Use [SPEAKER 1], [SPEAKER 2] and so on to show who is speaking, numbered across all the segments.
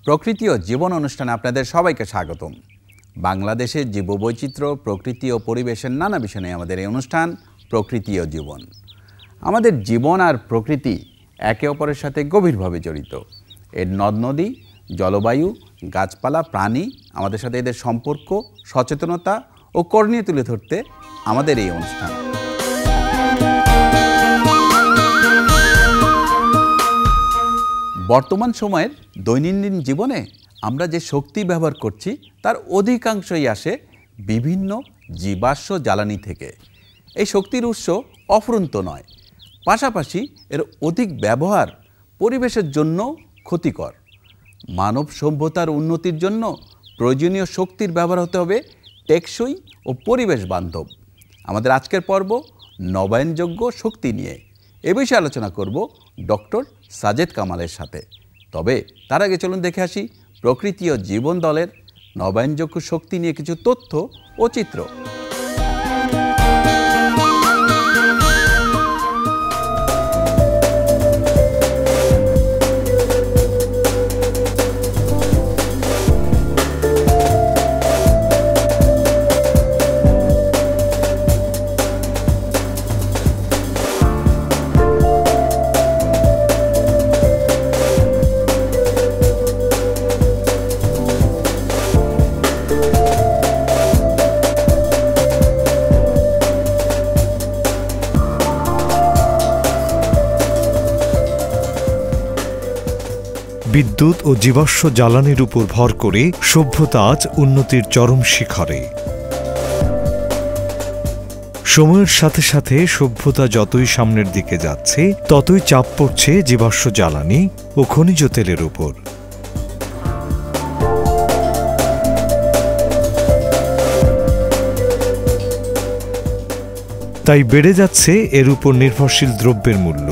[SPEAKER 1] প্রকৃতি ও জীবন অনুষ্ঠানে আপনাদের সবাইকে স্বাগতম। বাংলাদেশের জীববৈচিত্র্য, প্রকৃতি ও পরিবেশের নানা বিষয় নিয়ে আমাদের এই অনুষ্ঠান প্রকৃতি ও জীবন। আমাদের জীবন আর প্রকৃতি একে অপরের সাথে গভীরভাবে জড়িত। এর নদ নদী, জলবায়ু, গাছপালা, প্রাণী, আমাদের সাথে এদের সম্পর্ক, সচেতনতা ও করণীয় তুলে ধরতে আমাদের এই অনুষ্ঠান। বর্তমান সময়ের দৈনন্দিন জীবনে আমরা যে শক্তি ব্যবহার করছি তার অধিকাংশই আসে বিভিন্ন জীবাশ্ম জ্বালানি থেকে। এই শক্তির উৎস অফুরন্ত নয়, পাশাপাশি এর অধিক ব্যবহার পরিবেশের জন্য ক্ষতিকর। মানব সভ্যতার উন্নতির জন্য প্রয়োজনীয় শক্তির ব্যবহার হতে হবে টেকসই ও পরিবেশ বান্ধব। আমাদের আজকের পর্ব নবায়নযোগ্য শক্তি নিয়ে। এ বিষয়ে আলোচনা করব ডক্টর সাজেদ কামালের সাথে। তবে তার আগে চলুন দেখে আসি প্রকৃতি ও জীবন দলের নবায়নযোগ্য শক্তি নিয়ে কিছু তথ্য ও চিত্র।
[SPEAKER 2] বিদ্যুৎ ও জীবাশ্ম জ্বালানির উপর ভর করে সভ্যতা আজ উন্নতির চরম শিখরে। সময়ের সাথে সাথে সভ্যতা যতই সামনের দিকে যাচ্ছে ততই চাপ পড়ছে জীবাশ্ম জ্বালানি ও খনিজ তেলের উপর। তাই বেড়ে যাচ্ছে এর উপর নির্ভরশীল দ্রব্যের মূল্য।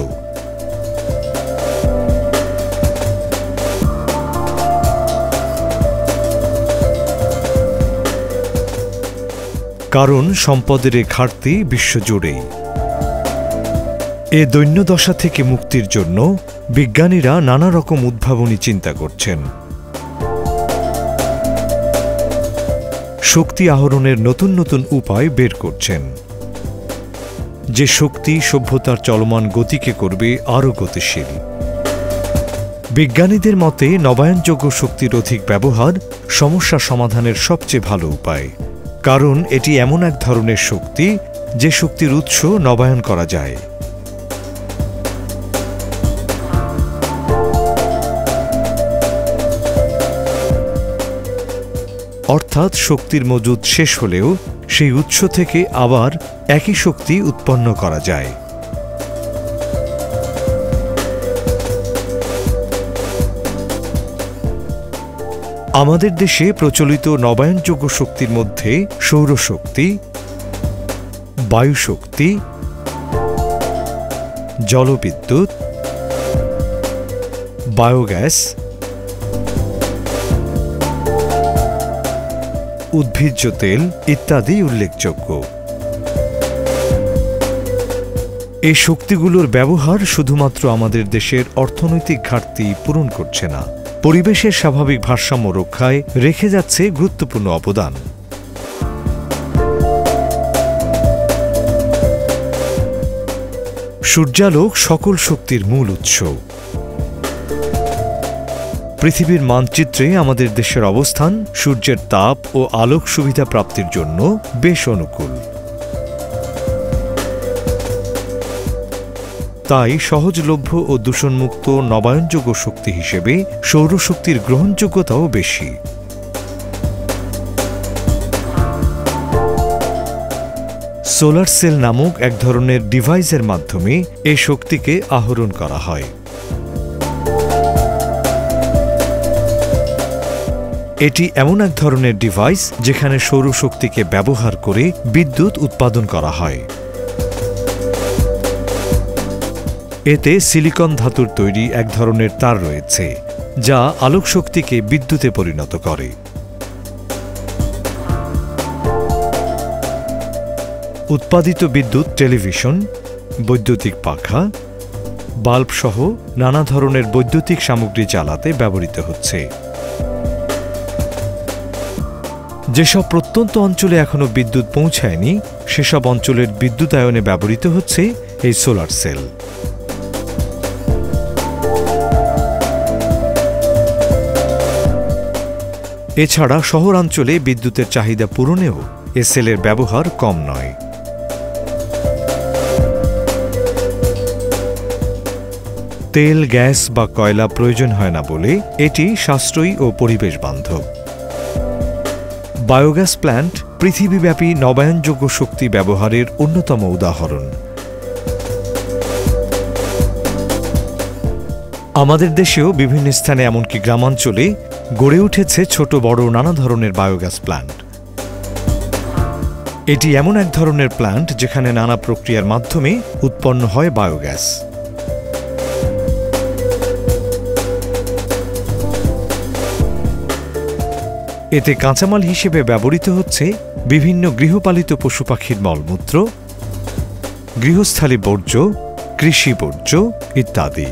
[SPEAKER 2] কারণ সম্পদের ঘাটতি বিশ্বজুড়েই। এ দৈন্যদশা থেকে মুক্তির জন্য বিজ্ঞানীরা নানা রকম উদ্ভাবনী চিন্তা করছেন। শক্তি আহরণের নতুন নতুন উপায় বের করছেন, যে শক্তি সভ্যতার চলমান গতিকে করবে আরও গতিশীল। বিজ্ঞানীদের মতে নবায়নযোগ্য শক্তির অধিক ব্যবহার সমস্যা সমাধানের সবচেয়ে ভালো উপায়। কারণ এটি এমন এক ধরনের শক্তি যে শক্তির উৎস নবায়ন করা যায়। অর্থাৎ শক্তির মজুদ শেষ হলেও সেই উৎস থেকে আবার একই শক্তি উৎপন্ন করা যায়। আমাদের দেশে প্রচলিত নবায়নযোগ্য শক্তির মধ্যে সৌরশক্তি, বায়ুশক্তি, জলবিদ্যুৎ, বায়োগ্যাস, উদ্ভিজ্জ তেল ইত্যাদি উল্লেখযোগ্য। এই শক্তিগুলোর ব্যবহার শুধুমাত্র আমাদের দেশের অর্থনৈতিক ঘাটতি পূরণ করছে না, পরিবেশের স্বাভাবিক ভারসাম্য রক্ষায় রেখে যাচ্ছে গুরুত্বপূর্ণ অবদান। সূর্যালোক সকল শক্তির মূল উৎস। পৃথিবীর মানচিত্রে আমাদের দেশের অবস্থান সূর্যের তাপ ও আলোক সুবিধা প্রাপ্তির জন্য বেশ অনুকূল। তাই সহজলভ্য ও দূষণমুক্ত নবায়নযোগ্য শক্তি হিসেবে সৌরশক্তির গ্রহণযোগ্যতাও বেশি। সোলার সেল নামক এক ধরনের ডিভাইসের মাধ্যমে এই শক্তিকে আহরণ করা হয়। এটি এমন এক ধরনের ডিভাইস যেখানে সৌরশক্তিকে ব্যবহার করে বিদ্যুৎ উৎপাদন করা হয়। এতে সিলিকন ধাতুর তৈরি এক ধরনের তার রয়েছে, যা আলোক শক্তিকে বিদ্যুতে পরিণত করে। উৎপাদিত বিদ্যুৎ টেলিভিশন, বৈদ্যুতিক পাখা, বাল্ব সহ নানা ধরনের বৈদ্যুতিক সামগ্রী চালাতে ব্যবহৃত হচ্ছে। যেসব প্রত্যন্ত অঞ্চলে এখনো বিদ্যুৎ পৌঁছায়নি, সেসব অঞ্চলের বিদ্যুতায়নে ব্যবহৃত হচ্ছে এই সোলার সেল। এছাড়া শহরাঞ্চলে বিদ্যুতের চাহিদা পূরণেও এ সেলের ব্যবহার কম নয়। তেল, গ্যাস বা কয়লা প্রয়োজন হয় না বলে এটি সাশ্রয়ী ও পরিবেশ বান্ধব। বায়োগ্যাস প্ল্যান্ট পৃথিবীব্যাপী নবায়নযোগ্য শক্তি ব্যবহারের অন্যতম উদাহরণ। আমাদের দেশেও বিভিন্ন স্থানে এমনকি গ্রামাঞ্চলে গড়ে উঠেছে ছোট বড় নানা ধরনের বায়োগ্যাস প্ল্যান্ট। এটি এমন এক ধরনের প্ল্যান্ট যেখানে নানা প্রক্রিয়ার মাধ্যমে উৎপন্ন হয় বায়োগ্যাস। এতে কাঁচামাল হিসেবে ব্যবহৃত হচ্ছে বিভিন্ন গৃহপালিত পশু পাখির মলমূত্র, গৃহস্থালী বর্জ্য, কৃষি বর্জ্য ইত্যাদি।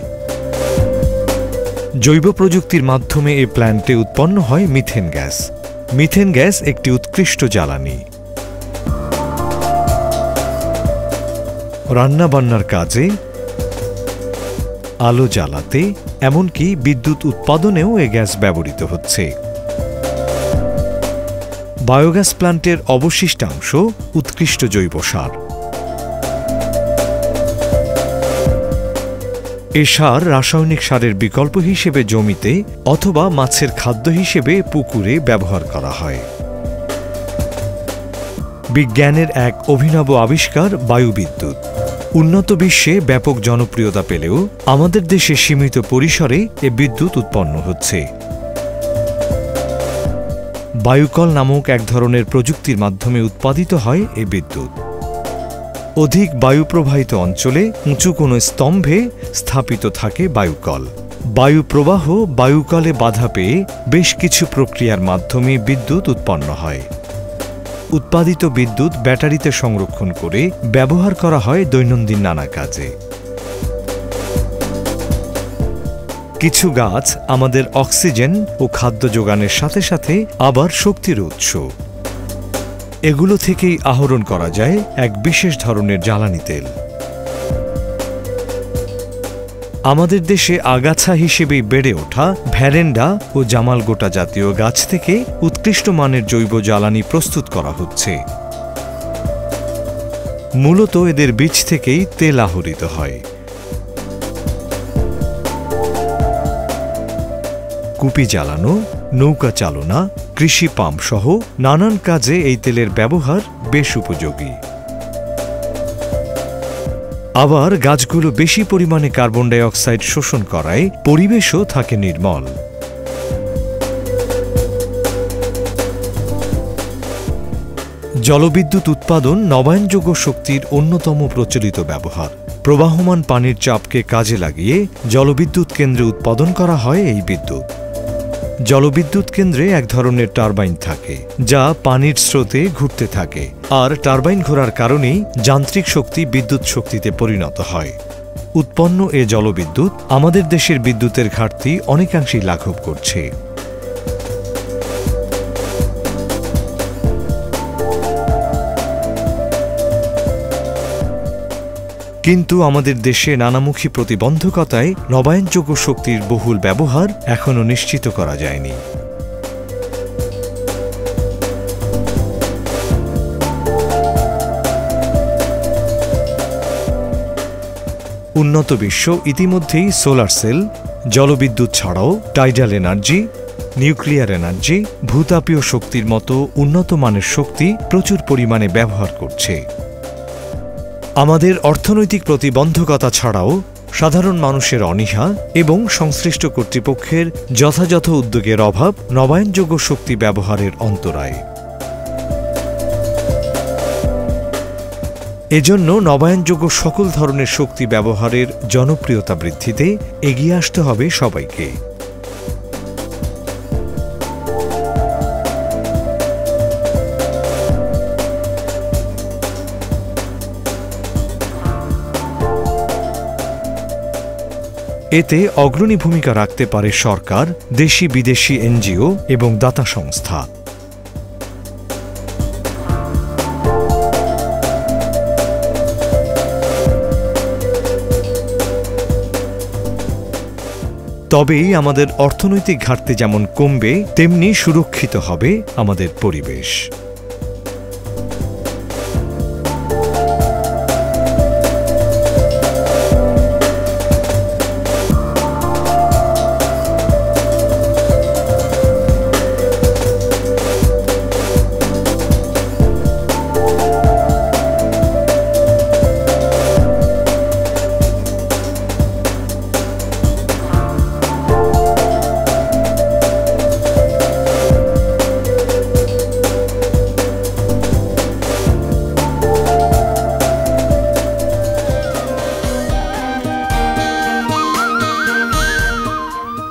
[SPEAKER 2] জৈব প্রযুক্তির মাধ্যমে এই প্ল্যান্টে উৎপন্ন হয় মিথেন গ্যাস। মিথেন গ্যাস একটি উৎকৃষ্ট জ্বালানি। রান্নাবান্নার কাজে, আলো জ্বালাতে, এমনকি বিদ্যুৎ উৎপাদনেও এ গ্যাস ব্যবহৃত হচ্ছে। বায়োগ্যাস প্ল্যান্টের অবশিষ্টাংশ উৎকৃষ্ট জৈব সার। এ সার রাসায়নিক সারের বিকল্প হিসেবে জমিতে অথবা মাছের খাদ্য হিসেবে পুকুরে ব্যবহার করা হয়। বিজ্ঞানের এক অভিনব আবিষ্কার বায়ুবিদ্যুৎ। উন্নত বিশ্বে ব্যাপক জনপ্রিয়তা পেলেও আমাদের দেশে সীমিত পরিসরে এ বিদ্যুৎ উৎপন্ন হচ্ছে। বায়ুকল নামক এক ধরনের প্রযুক্তির মাধ্যমে উৎপাদিত হয় এ বিদ্যুৎ। অধিক বায়ু প্রবাহিত অঞ্চলে উঁচু কোনো স্তম্ভে স্থাপিত থাকে বায়ুকল। বায়ু প্রবাহ বায়ুকলে বাধা পেয়ে বেশ কিছু প্রক্রিয়ার মাধ্যমে বিদ্যুৎ উৎপন্ন হয়। উৎপাদিত বিদ্যুৎ ব্যাটারিতে সংরক্ষণ করে ব্যবহার করা হয় দৈনন্দিন নানা কাজে। কিছু গাছ আমাদের অক্সিজেন ও খাদ্য যোগানের সাথে সাথে আবার শক্তির উৎস। এগুলো থেকেই আহরণ করা যায় এক বিশেষ ধরনের জ্বালানি তেল। আমাদের দেশে আগাছা হিসেবেই বেড়ে ওঠা ভ্যারেন্ডা ও জামালগোটা জাতীয় গাছ থেকে উৎকৃষ্ট মানের জৈব জ্বালানি প্রস্তুত করা হচ্ছে। মূলত এদের বীজ থেকেই তেল আহরিত হয়। কুপি জ্বালানো, নৌকা চালনা, কৃষি পাম্প সহ নানান কাজে এই তেলের ব্যবহার বেশ উপযোগী। আবার গাছগুলো বেশি পরিমাণে কার্বন ডাই অক্সাইড শোষণ করায় পরিবেশও থাকে নির্মল। জলবিদ্যুৎ উৎপাদন নবায়নযোগ্য শক্তির অন্যতম প্রচলিত ব্যবহার। প্রবাহমান পানির চাপকে কাজে লাগিয়ে জলবিদ্যুৎ কেন্দ্রে উৎপাদন করা হয় এই বিদ্যুৎ। জলবিদ্যুৎ কেন্দ্রে এক ধরনের টারবাইন থাকে, যা পানির স্রোতে ঘুরতে থাকে, আর টারবাইন ঘোরার কারণেই যান্ত্রিক শক্তি বিদ্যুৎ শক্তিতে পরিণত হয়। উৎপন্ন এ জলবিদ্যুৎ আমাদের দেশের বিদ্যুতের ঘাটতি অনেকাংশেই লাঘব করছে। কিন্তু আমাদের দেশে নানামুখী প্রতিবন্ধকতায় নবায়নযোগ্য শক্তির বহুল ব্যবহার এখনও নিশ্চিত করা যায়নি। উন্নত বিশ্ব ইতিমধ্যেই সোলার সেল, জলবিদ্যুৎ ছাড়াও টাইডাল এনার্জি, নিউক্লিয়ার এনার্জি, ভূতাপীয় শক্তির মতো উন্নত মানের শক্তি প্রচুর পরিমাণে ব্যবহার করছে। আমাদের অর্থনৈতিক প্রতিবন্ধকতা ছাড়াও সাধারণ মানুষের অনীহা এবং সংশ্লিষ্ট কর্তৃপক্ষের যথাযথ উদ্যোগের অভাব নবায়নযোগ্য শক্তি ব্যবহারের অন্তরায়। এজন্য নবায়নযোগ্য সকল ধরনের শক্তি ব্যবহারের জনপ্রিয়তা বৃদ্ধিতে এগিয়ে আসতে হবে সবাইকে। এতে অগ্রণী ভূমিকা রাখতে পারে সরকার, দেশি বিদেশি এনজিও এবং দাতা সংস্থা। তবেই আমাদের অর্থনৈতিক ঘাটতি যেমন কমবে, তেমনি সুরক্ষিত হবে আমাদের পরিবেশ।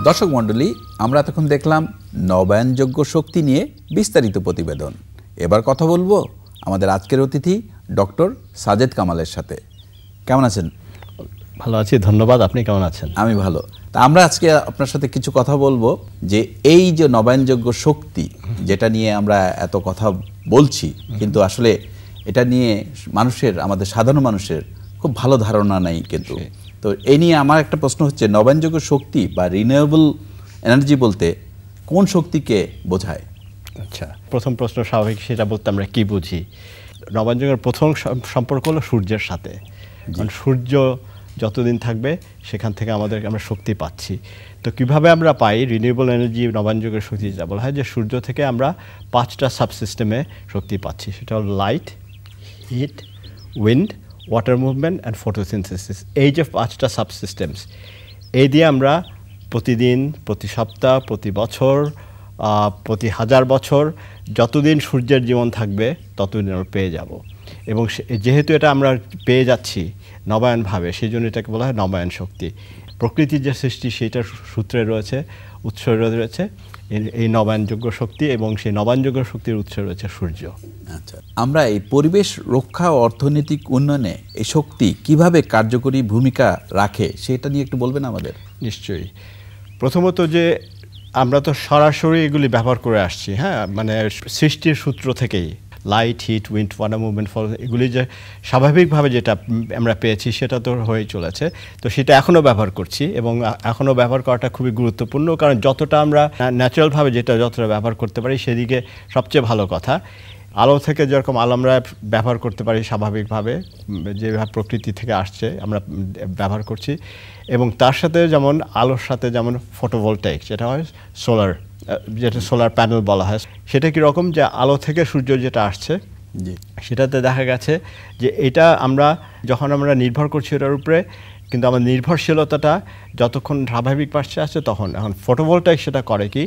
[SPEAKER 1] দর্শক মণ্ডলী, আমরা এতক্ষণ দেখলাম নবায়নযোগ্য শক্তি নিয়ে বিস্তারিত প্রতিবেদন। এবার কথা বলবো আমাদের আজকের অতিথি ডক্টর সাজেদ কামালের সাথে। কেমন আছেন?
[SPEAKER 3] ভালো আছি, ধন্যবাদ। আপনি কেমন আছেন?
[SPEAKER 1] আমি ভালো। তা আমরা আজকে আপনার সাথে কিছু কথা বলবো যে এই যে নবায়নযোগ্য শক্তি, যেটা নিয়ে আমরা এত কথা বলছি, কিন্তু আসলে এটা নিয়ে আমাদের সাধারণ মানুষের খুব ভালো ধারণা নেই। কিন্তু তো এই নিয়ে আমার একটা প্রশ্ন হচ্ছে, নবায়নযোগ্য শক্তি বা রিনিউয়েবল এনার্জি বলতে কোন শক্তিকে বোঝায়?
[SPEAKER 3] আচ্ছা, প্রথম প্রশ্ন স্বাভাবিক, সেটা বলতে আমরা কি বুঝি? নবায়নযোগ্যের প্রথম সম্পর্ক হলো সূর্যের সাথে। কারণ সূর্য যতদিন থাকবে সেখান থেকে আমরা শক্তি পাচ্ছি। তো কিভাবে আমরা পাই রিনিউয়েবল এনার্জি, নবায়নযোগ্য শক্তি? যা বলা হয় যে সূর্য থেকে আমরা 5টা সাবসিস্টেমে শক্তি পাচ্ছি। সেটা হলো light, heat, wind, water movement and photosynthesis. এই যে 5টা সাবসিস্টেমস, এই দিয়ে আমরা প্রতিদিন, প্রতি সপ্তাহ, প্রতি বছর, প্রতি 1000 বছর যতদিন সূর্যের জীবন থাকবে ততদিন আমরা পেয়ে যাব। এবং যেহেতু এটা আমরা পেয়ে যাচ্ছি নবায়নভাবে, সেই জন্য এটাকে বলা হয় নবায়ন শক্তি। প্রকৃতির যে সৃষ্টি সেইটার সূত্রে রয়েছে, উৎস রয়েছে এই নবায়নযোগ্য শক্তি, এবং সেই নবায়নযোগ্য শক্তির উৎস রয়েছে সূর্য।
[SPEAKER 1] আচ্ছা, আমরা এই পরিবেশ রক্ষা ও অর্থনৈতিক উন্নয়নে এই শক্তি কিভাবে কার্যকরী ভূমিকা রাখে সেটা নিয়ে একটু বলবেন আমাদের?
[SPEAKER 3] নিশ্চয়ই। প্রথমত যে আমরা তো সরাসরি এগুলি ব্যবহার করে আসছি, হ্যাঁ, মানে সৃষ্টির সূত্র থেকেই light, heat, wind, water movement, এগুলি যে স্বাভাবিকভাবে যেটা আমরা পেয়েছি সেটা তো হয়েই চলেছে। তো সেটা এখনও ব্যবহার করছি, এবং এখনও ব্যবহার করাটা খুবই গুরুত্বপূর্ণ। কারণ যতটা আমরা ন্যাচারালভাবে যতটা ব্যবহার করতে পারি সেদিকে সবচেয়ে ভালো কথা। আলো থেকে যেরকম আলো আমরা ব্যবহার করতে পারি স্বাভাবিকভাবে, যেভাবে প্রকৃতি থেকে আসছে আমরা ব্যবহার করছি। এবং তার সাথে যেমন আলোর সাথে যেমন ফটোভোল্টাইক, যেটা হয় যেটা সোলার প্যানেল বলা হয়, সেটা কীরকম যে আলো থেকে সূর্য যেটা আসছে সেটাতে দেখা গেছে যে এটা যখন আমরা নির্ভর করছি এটার উপরে, কিন্তু আমার নির্ভরশীলতাটা যতক্ষণ স্বাভাবিক পাশে আসছে তখন। এখন ফটোভোল্টাইক সেটা করে কি,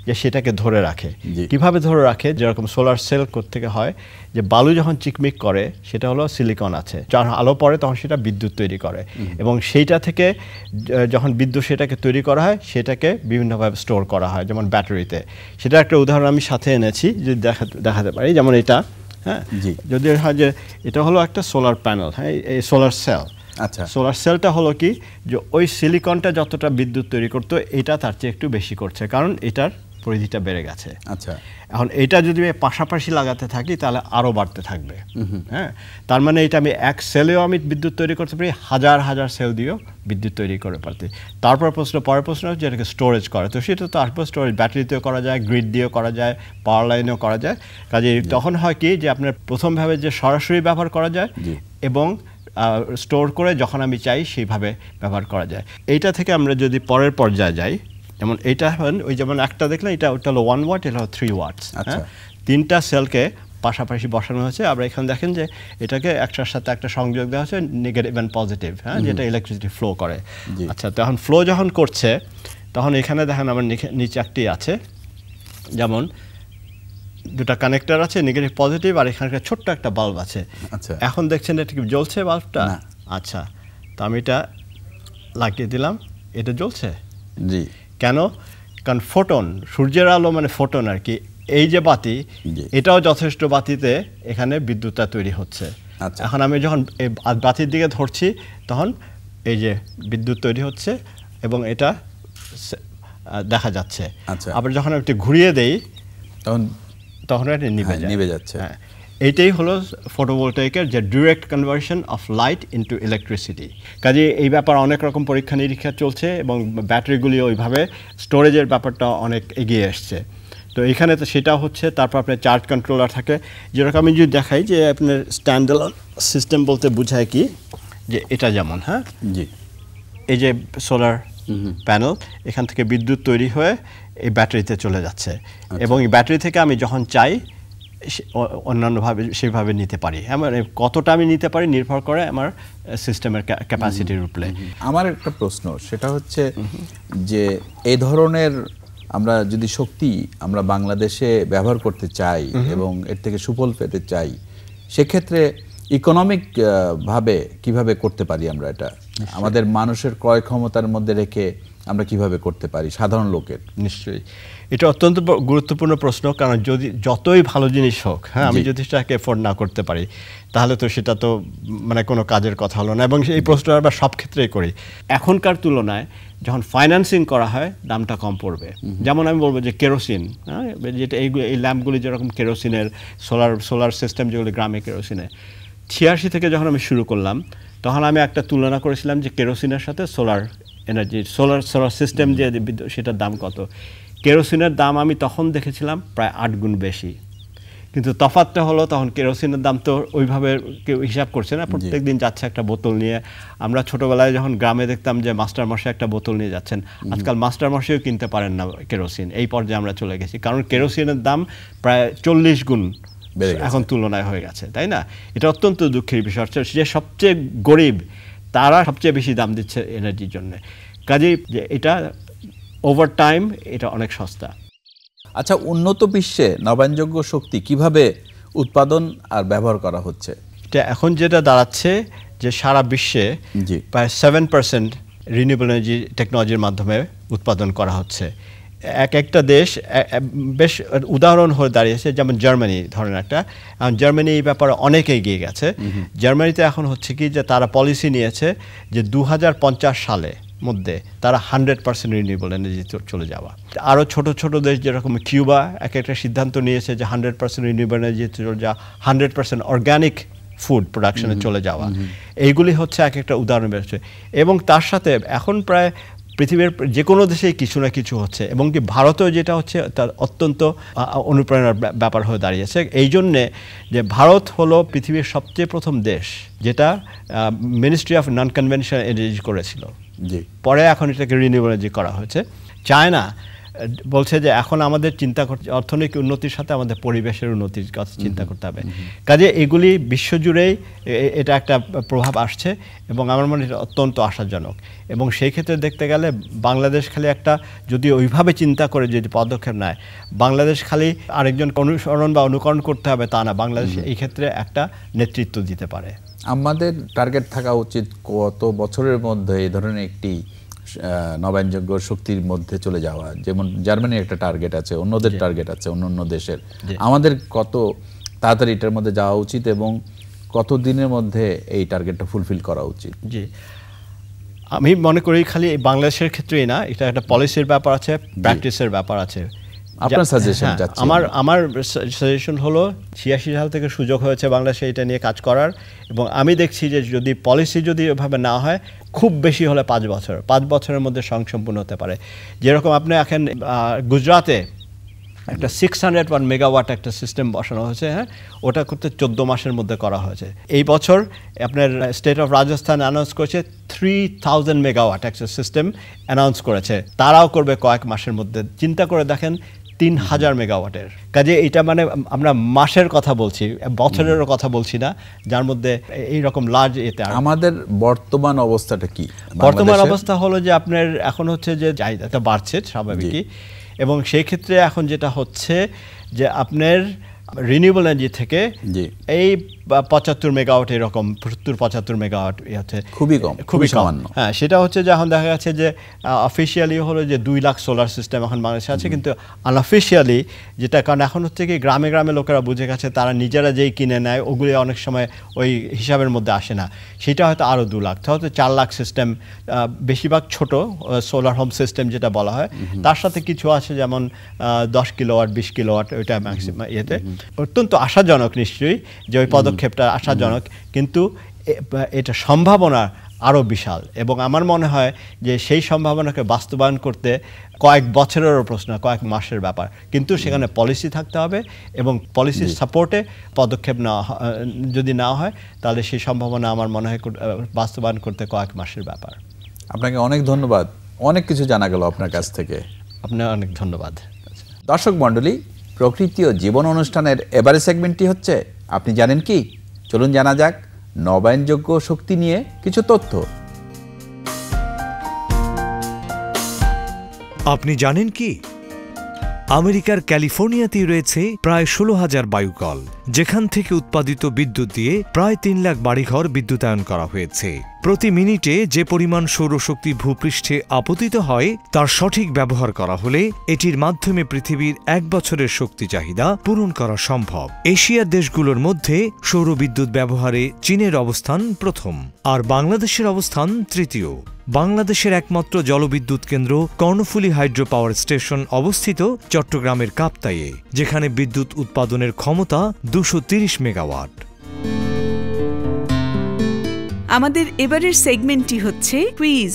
[SPEAKER 3] যে সেটাকে ধরে রাখে। কিভাবে ধরে রাখে? যেরকম সোলার সেল থেকে হয় যে বালু যখন চিকমিক করে, সেটা হলো সিলিকন আছে, যখন আলো পড়ে তখন সেটা বিদ্যুৎ তৈরি করে, এবং সেইটা থেকে যখন বিদ্যুৎ সেটাকে তৈরি করা হয় সেটাকে বিভিন্নভাবে স্টোর করা হয়, যেমন ব্যাটারিতে। সেটা একটা উদাহরণ আমি সাথে এনেছি, যদি দেখাতে পারি। যেমন এটা, হ্যাঁ, যদি হয় যে এটা হলো একটা সোলার প্যানেল, হ্যাঁ, এই সোলার সেল।
[SPEAKER 1] আচ্ছা,
[SPEAKER 3] সোলার সেলটা হলো কি, যে ওই সিলিকনটা যতটা বিদ্যুৎ তৈরি করতো এটা তার চেয়ে একটু বেশি করছে, কারণ এটার পরিধিটা বেড়ে গেছে।
[SPEAKER 1] আচ্ছা,
[SPEAKER 3] এখন এটা যদি পাশাপাশি লাগাতে থাকি তাহলে আরও বাড়তে থাকবে, হ্যাঁ। তার মানে এটা আমি এক সেলেও আমি বিদ্যুৎ তৈরি করতে পারি, হাজার হাজার সেল দিয়েও বিদ্যুৎ তৈরি করে পারতে। তারপর পরের প্রশ্ন হচ্ছে যেটাকে স্টোরেজ করে। তো সেটা তো আসবে স্টোরেজ, ব্যাটারিতেও করা যায়, গ্রিড দিয়েও করা যায়, পাওয়ার লাইনেও করা যায়। কাজে তখন হয় কি, যে আপনার প্রথমভাবে যে সরাসরি ব্যবহার করা যায়, এবং স্টোর করে যখন আমি চাই সেইভাবে ব্যবহার করা যায়। এইটা থেকে আমরা যদি পরের পর্যায়ে যাই, যেমন এইটা ওই যেমন একটা দেখলাম, ওটা হলো 1 ওয়াট, এটা হলো 3 ওয়াটস। হ্যাঁ, 3টা সেলকে পাশাপাশি বসানো হয়েছে। আবার এখানে দেখেন যে এটাকে একটার সাথে একটা সংযোগ দেওয়া হচ্ছে, নেগেটিভ অ্যান্ড পজিটিভ, হ্যাঁ, যেটা ইলেকট্রিসিটি ফ্লো করে। আচ্ছা, তখন ফ্লো যখন করছে তখন এখানে দেখেন আমার নিচে একটি আছে, যেমন দুটা কানেক্টর আছে, নেগেটিভ পজিটিভ, আর এখানে ছোট্ট একটা বাল্ব আছে।
[SPEAKER 1] আচ্ছা,
[SPEAKER 3] এখন দেখছেন এটা কি জ্বলছে বাল্বটা? আচ্ছা, তো আমি এটা লাগিয়ে দিলাম, এটা জ্বলছে।
[SPEAKER 1] জি,
[SPEAKER 3] কেন? কারণ ফোটন, সূর্যের আলো মানে ফোটন আর কি। এই যে বাতি, এটাও যথেষ্ট বাতিতে এখানে বিদ্যুৎটা তৈরি হচ্ছে। এখন আমি যখন এই বাতির দিকে ধরছি তখন এই যে বিদ্যুৎ তৈরি হচ্ছে এবং এটা দেখা যাচ্ছে। আবার যখন আমি একটু ঘুরিয়ে দেই তখন এটা নিভে যাচ্ছে। হ্যাঁ, এইটাই হলো ফটোভোল্টাইকের যে direct conversion of light into electricity. কাজে এই ব্যাপার অনেক রকম পরীক্ষা নিরীক্ষা চলছে এবং ব্যাটারিগুলি ওইভাবে স্টোরেজের ব্যাপারটা অনেক এগিয়ে এসছে। তো এখানে তো সেটা হচ্ছে। তারপর আপনার চার্জ কন্ট্রোলার থাকে, যেরকম আমি যদি দেখাই যে আপনার স্ট্যান্ডএলোন সিস্টেম বলতে বোঝায় কি, যে এটা যেমন, হ্যাঁ, জি, এই যে সোলার প্যানেল, এখান থেকে বিদ্যুৎ তৈরি হয়ে এই ব্যাটারিতে চলে যাচ্ছে এবং এই ব্যাটারি থেকে আমি যখন চাই অন্যান্যভাবে সেভাবে নিতে পারি। মানে কতটা আমি নিতে পারি নির্ভর করে আমার সিস্টেমের ক্যাপাসিটির উপরে।
[SPEAKER 1] আমার একটা প্রশ্ন, সেটা হচ্ছে যে এই ধরনের আমরা যদি শক্তি আমরা বাংলাদেশে ব্যবহার করতে চাই এবং এর থেকে সুফল পেতে চাই, সেক্ষেত্রে ইকোনমিক ভাবে কিভাবে করতে পারি আমরা এটা? আমাদের মানুষের ক্রয় ক্ষমতার মধ্যে রেখে আমরা কিভাবে করতে পারি সাধারণ লোকের?
[SPEAKER 3] নিশ্চয়ই, এটা অত্যন্ত গুরুত্বপূর্ণ প্রশ্ন। কারণ যদি যতই ভালো জিনিস হোক, হ্যাঁ, আমি যদি সেটাকে এফোর্ড না করতে পারি তাহলে তো সেটা তো মানে কোনো কাজের কথা হলো না। এবং এই প্রশ্নটা আমরা সব ক্ষেত্রেই করি। এখনকার তুলনায় যখন ফাইন্যান্সিং করা হয় দামটা কম পড়বে। যেমন আমি বলবো যে কেরোসিন, হ্যাঁ, যেটা এই ল্যাম্পগুলি যেরকম কেরোসিনের, সোলার সিস্টেম যেগুলি গ্রামে কেরোসিনে, 86 থেকে যখন আমি শুরু করলাম তখন আমি একটা তুলনা করেছিলাম যে কেরোসিনের সাথে সোলার এনার্জি, সোলার সিস্টেম যে সেটার দাম কত। কেরোসিনের দাম আমি তখন দেখেছিলাম প্রায় 8 গুণ বেশি। কিন্তু তফাৎটা হলো তখন কেরোসিনের দাম তো ওইভাবে কেউ হিসাব করছে না, প্রত্যেক দিন যাচ্ছে একটা বোতল নিয়ে। আমরা ছোটোবেলায় যখন গ্রামে দেখতাম যে মাস্টারমশাই একটা বোতল নিয়ে যাচ্ছেন, আজকাল মাস্টারমশাইও কিনতে পারেন না কেরোসিন। এই পর্যায়ে আমরা চলে গেছি, কারণ কেরোসিনের দাম প্রায় 40 গুণ এখন তুলনায় হয়ে গেছে, তাই না? এটা অত্যন্ত দুঃখের বিষয়। যে সবচেয়ে গরিব তারা সবচেয়ে বেশি দাম দিচ্ছে এনার্জির জন্য। কাজেই এটা ওভার টাইম এটা অনেক সস্তা।
[SPEAKER 1] আচ্ছা, উন্নত বিশ্বে নবায়নযোগ্য শক্তি কিভাবে উৎপাদন আর ব্যবহার করা হচ্ছে?
[SPEAKER 3] এটা এখন যেটা দাঁড়াচ্ছে যে সারা বিশ্বে প্রায় 7% রিনিউয়েবল এনার্জি টেকনোলজির মাধ্যমে উৎপাদন করা হচ্ছে। একটা দেশ বেশ উদাহরণ হয়ে দাঁড়িয়েছে, যেমন জার্মানি ধরেন একটা। জার্মানি এই ব্যাপারে অনেক এগিয়ে গেছে। জার্মানিতে এখন হচ্ছে কি যে তারা পলিসি নিয়েছে যে 2050 সালে মধ্যে তারা 100% রিনিউয়েবল এনার্জি চলে যাওয়া। আরও ছোট ছোট দেশ যেরকম কিউবা একটা সিদ্ধান্ত নিয়েছে যে 100% রিনিউয়েবল এনার্জি চলে যাওয়া, 100% অর্গানিক ফুড প্রোডাকশনে চলে যাওয়া। এইগুলি হচ্ছে একটা উদাহরণ বেরোচ্ছে। এবং তার সাথে এখন প্রায় পৃথিবীর যে কোনো দেশেই কিছু না কিছু হচ্ছে, এবং কি ভারতেও যেটা হচ্ছে তার অত্যন্ত অনুপ্রেরণার ব্যাপার হয়ে দাঁড়িয়েছে। এই জন্যে যে ভারত হলো পৃথিবীর সবচেয়ে প্রথম দেশ যেটা ministry of non conventional energy করেছিল। পরে এখন এটাকে রিনিউয়েবল এনার্জি করা হয়েছে। চায়না বলছে যে এখন আমাদের চিন্তা করতে, অর্থনৈতিক উন্নতির সাথে আমাদের পরিবেশের উন্নতির কথা চিন্তা করতে হবে। কাজে এগুলি বিশ্বজুড়েই এটা একটা প্রভাব আসছে এবং আমার মনে হয় অত্যন্ত আশাজনক। এবং সেই ক্ষেত্রে দেখতে গেলে বাংলাদেশ খালি একটা, যদি ওইভাবে চিন্তা করে যদি পদক্ষেপ নেয়, বাংলাদেশ খালি আরেকজনকে অনুসরণ বা অনুকরণ করতে হবে তা না, বাংলাদেশ এই ক্ষেত্রে একটা নেতৃত্ব দিতে পারে।
[SPEAKER 1] আমাদের টার্গেট থাকা উচিত কত বছরের মধ্যে এই ধরনের একটি নবায়নযোগ্য শক্তির মধ্যে চলে যাওয়া। যেমন জার্মানির একটা টার্গেট আছে, অন্যদের টার্গেট আছে, অন্য দেশের। আমাদের কত তাড়াতাড়ি এটার মধ্যে যাওয়া উচিত এবং কত দিনের মধ্যে এই টার্গেটটা ফুলফিল করা উচিত?
[SPEAKER 3] জি, আমি মনে করি খালি বাংলাদেশের ক্ষেত্রেই না, এটা একটা পলিসির ব্যাপার আছে, প্র্যাকটিসের ব্যাপার আছে।
[SPEAKER 1] আপনার সাজেশন যাচ্ছে?
[SPEAKER 3] আমার সাজেশন হলো 86 সাল থেকে সুযোগ হয়েছে বাংলাদেশে এটা নিয়ে কাজ করার, এবং আমি দেখছি যে যদি পলিসি যদি এভাবে না হয়, খুব বেশি হলে 5 বছর, 5 বছরের মধ্যে সম্পূর্ণ হতে পারে। যেরকম আপনি এখন গুজরাটে একটা 601 মেগাওয়াট একটা সিস্টেম বসানো হয়েছে, হ্যাঁ, ওটা করতে 14 মাসের মধ্যে করা হয়েছে। এই বছর আপনার স্টেট অফ রাজস্থান অ্যানাউন্স করেছে 3000 মেগাওয়াট একটা সিস্টেম অ্যানাউন্স করেছে, তারাও করবে কয়েক মাসের মধ্যে। চিন্তা করে দেখেন 3000 মেগাওয়াটের। কাজে এটা মানে আমরা মাসের কথা বলছি, বছরেরও কথা বলছি না, যার মধ্যে এইরকম লার্জ এতে।
[SPEAKER 1] আমাদের বর্তমান অবস্থাটা কি?
[SPEAKER 3] বর্তমান অবস্থা হলো যে আপনার এখন হচ্ছে যে চাহিদাটা বাড়ছে স্বাভাবিকই, এবং সেই ক্ষেত্রে এখন যেটা হচ্ছে যে আপনার রিনিউয়েবল এনার্জি থেকে এই 75 মেগাওয়াট, এরকম 70-75 মেগাওয়াট হচ্ছে
[SPEAKER 1] খুবই কম,
[SPEAKER 3] খুবই সামান্য। হ্যাঁ, সেটা হচ্ছে যে এখন দেখা যাচ্ছে যে অফিসিয়ালি হলো যে 2 লাখ সোলার সিস্টেম এখন বাংলাদেশে আছে, কিন্তু আনঅফিসিয়ালি যেটা, কারণ এখন হচ্ছে কি গ্রামে গ্রামে লোকেরা বুঝে গেছে, তারা নিজেরা যেই কিনে নেয় ওগুলি অনেক সময় ওই হিসাবের মধ্যে আসে না, সেটা হয়তো আরও 2 লাখ, হয়তো 4 লাখ সিস্টেম, বেশিরভাগ ছোট সোলার হোম সিস্টেম যেটা বলা হয়, তার সাথে কিছু আছে যেমন 10 কিলোওয়াট 20 কিলোওয়াট, ওইটা ম্যাক্সিমাম ইয়েতে। অত্যন্ত আশাজনক নিশ্চয়ই যে ওই পদক্ষেপটা আশাজনক, কিন্তু এটা সম্ভাবনা আরও বিশাল, এবং আমার মনে হয় যে সেই সম্ভাবনাকে বাস্তবায়ন করতে কয়েক বছরেরও প্রশ্ন, কয়েক মাসের ব্যাপার, কিন্তু সেখানে পলিসি থাকতে হবে, এবং পলিসির সাপোর্টে পদক্ষেপ যদি না হয় তাহলে সেই সম্ভাবনা আমার মনে হয় বাস্তবায়ন করতে কয়েক মাসের ব্যাপার।
[SPEAKER 1] আপনাকে অনেক ধন্যবাদ, অনেক কিছু জানা গেল আপনার কাছ থেকে।
[SPEAKER 3] আপনার অনেক ধন্যবাদ।
[SPEAKER 1] দর্শক মণ্ডলী, প্রকৃতি ও জীবন অনুষ্ঠানের এবারে সেগমেন্টটি হচ্ছে আপনি জানেন কি। চলুন জানা যাক নবায়নযোগ্য শক্তি নিয়ে কিছু তথ্য।
[SPEAKER 2] আপনি জানেন কি, আমেরিকার ক্যালিফোর্নিয়াতেই রয়েছে প্রায় 16,000 বায়ুকল, যেখান থেকে উৎপাদিত বিদ্যুৎ দিয়ে প্রায় 3 লাখ বাড়িঘর বিদ্যুতায়ন করা হয়েছে। প্রতি মিনিটে যে পরিমাণ সৌরশক্তি ভূপৃষ্ঠে আপতিত হয় তার সঠিক ব্যবহার করা হলে এটির মাধ্যমে পৃথিবীর 1 বছরের শক্তি চাহিদা পূরণ করা সম্ভব। এশিয়ার দেশগুলোর মধ্যে সৌরবিদ্যুৎ ব্যবহারে চীনের অবস্থান প্রথম, আর বাংলাদেশের অবস্থান তৃতীয়। বাংলাদেশের একমাত্র জলবিদ্যুৎ কেন্দ্র কর্ণফুলী হাইড্রো পাওয়ার স্টেশন অবস্থিত চট্টগ্রামের কাপ্তাইয়ে, যেখানে বিদ্যুৎ উৎপাদনের ক্ষমতা 230 মেগাওয়াট।
[SPEAKER 4] আমাদের এবারের সেগমেন্টটি হচ্ছে কুইজ।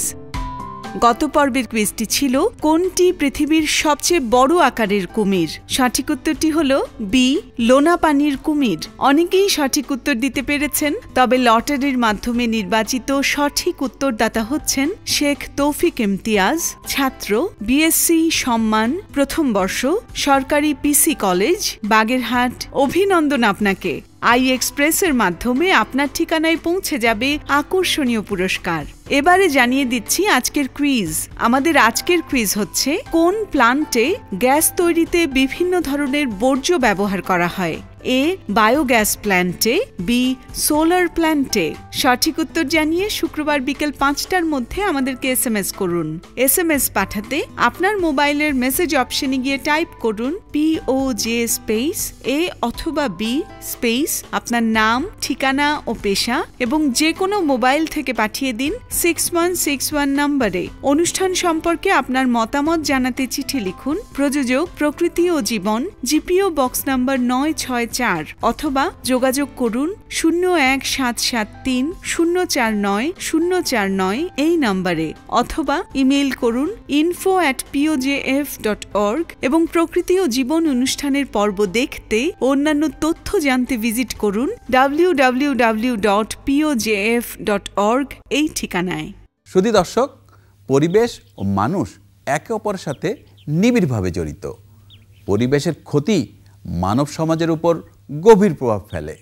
[SPEAKER 4] গত পর্বের কুইজটি ছিল কোনটি পৃথিবীর সবচেয়ে বড় আকারের কুমির? সঠিক উত্তরটি হল বি, লোনা পানির কুমির। অনেকেই সঠিক উত্তর দিতে পেরেছেন, তবে লটারির মাধ্যমে নির্বাচিত সঠিক উত্তরদাতা হচ্ছেন শেখ তৌফিক ইমতিয়াজ, ছাত্র, বিএসসি সম্মান, প্রথম বর্ষ, সরকারি পিসি কলেজ, বাগেরহাট। অভিনন্দন আপনাকে। iExpress-এর মাধ্যমে আপনার ঠিকানায় পৌঁছে যাবে আকর্ষণীয় পুরস্কার। এবারে জানিয়ে দিচ্ছি আজকের কুইজ। আমাদের আজকের কুইজ হচ্ছে কোন প্লান্টে গ্যাস তৈরিতে বিভিন্ন ধরনের বর্জ্য ব্যবহার করা হয়? এ, বায়োগ্যাস প্ল্যান্টে, বি, সোলার প্ল্যান্টে। সঠিক উত্তর জানিয়ে শুক্রবার বিকেল 5টার মধ্যে আমাদেরকে SMS করুন। SMS পাঠাতে আপনার মোবাইলের মেসেজ অপশনে গিয়ে টাইপ করুন POJ স্পেস A অথবা B স্পেস আপনার নাম, ঠিকানা ও পেশা, এবং যে কোনো মোবাইল থেকে পাঠিয়ে দিন 6161 নম্বরে। অনুষ্ঠান সম্পর্কে আপনার মতামত জানাতে চিঠি লিখুন। প্রযোজক প্রকৃতি ও জীবন, GPO বক্স নাম্বার 964, অথবা যোগাযোগ করুন 01773049049 এই নম্বরে, অথবা ইমেইল করুন info@pojf.org। এবং প্রকৃতি ও জীবন অনুষ্ঠানের পর্ব দেখতে অন্যান্য তথ্য জানতে ভিজিট করুন www.pojf.org এই ঠিকানায়।
[SPEAKER 1] শুধু দর্শক, পরিবেশ ও মানুষ একে অপরের সাথে নিবিড়ভাবে জড়িত। পরিবেশের ক্ষতি মানব সমাজের উপর গভীর প্রভাব ফেলে।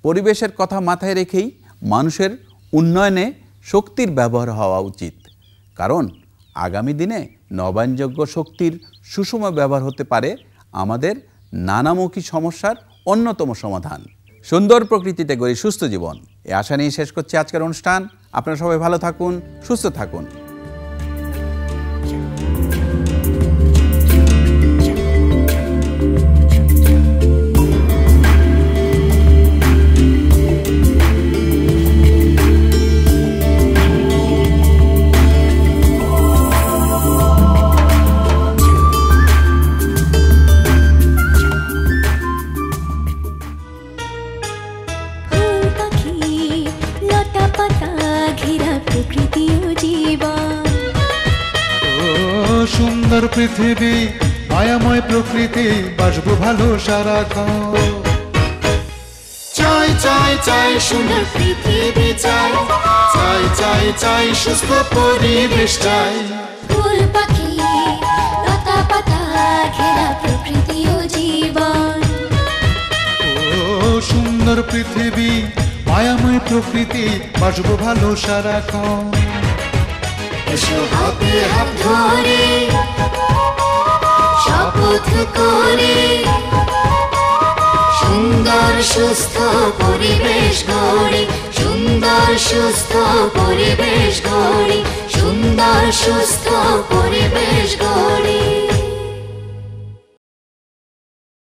[SPEAKER 1] পরিবেশের কথা মাথায় রেখেই মানুষের উন্নয়নে শক্তির ব্যবহার হওয়া উচিত, কারণ আগামী দিনে নবায়নযোগ্য শক্তির সুষম ব্যবহার হতে পারে আমাদের নানামুখী সমস্যার অন্যতম সমাধান। সুন্দর প্রকৃতিতে গড়ি সুস্থ জীবন, এ আশা নিয়ে শেষ করছি আজকের অনুষ্ঠান। আপনারা সবাই ভালো থাকুন, সুস্থ থাকুন।
[SPEAKER 5] সুন্দর পৃথিবী, মায়াময় প্রকৃতি, বাসবো ভালো সারাক্ষণ। চাই চাই চাই সুন্দর পৃথিবী চাই, চাই চাই চাই সুস্থ পরিবেশ চাই। ফুল পাখি লতা পাতা ঘেরা
[SPEAKER 6] পৃথিবী, মায়াময় প্রকৃতি, বাসবো ভালো সারাক্ষণ।
[SPEAKER 5] এসো হাতে হাত ধরে শপথ করে সুন্দর সুস্থ পরিবেশ গড়ি, সুন্দর সুস্থ পরিবেশ গড়ি, সুন্দর সুস্থ পরিবেশ গড়ি।